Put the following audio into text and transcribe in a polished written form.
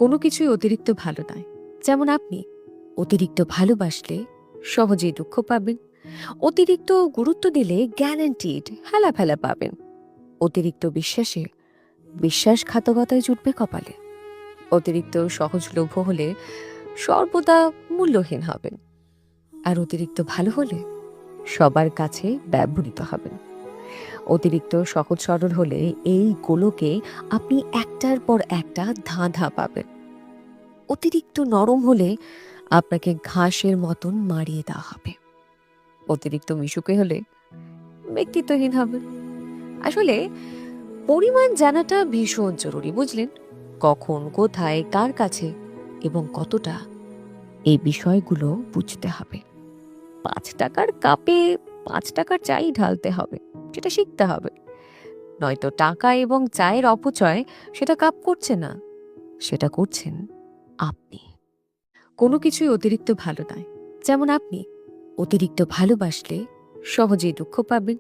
কোনো কিছুই অতিরিক্ত ভালো নয়। যেমন আপনি অতিরিক্ত ভালোবাসলে সহজেই দুঃখ পাবেন। অতিরিক্ত গুরুত্ব দিলে গ্যারান্টিড হেলাফেলা পাবেন। অতিরিক্ত বিশ্বাসে বিশ্বাসঘাতকতায় জুটবে কপালে। অতিরিক্ত সহজলভ্য হলে সর্বদা মূল্যহীন হবেন। আর অতিরিক্ত ভালো হলে সবার কাছে ব্যবহৃত হবেন। অতিরিক্ত সহজ সরল হলে এই গোলকে আপনি একটার পর একটা ধাঁধা পাবেন। অতিরিক্ত নরম হলে আপনাকে ঘাসের মতন মারিয়ে দেওয়া হবে। অতিরিক্ত মিশুকে হলে ব্যক্তিত্বহীন হবে। আসলে পরিমাণ জানাটা ভীষণ জরুরি, বুঝলেন? কখন, কোথায়, কার কাছে এবং কতটা, এই বিষয়গুলো বুঝতে হবে। ৫ টাকার কাপে ৫ টাকার চাই ঢালতে হবে, সেটা শিখতে হবে। নয়তো টাকা এবং চায়ের অপচয় সেটা কাপ করছে না, সেটা করছেন আপনি। কোনো কিছুই অতিরিক্ত ভালো নয়। যেমন আপনি অতিরিক্ত ভালোবাসলে সহজেই দুঃখ পাবেন।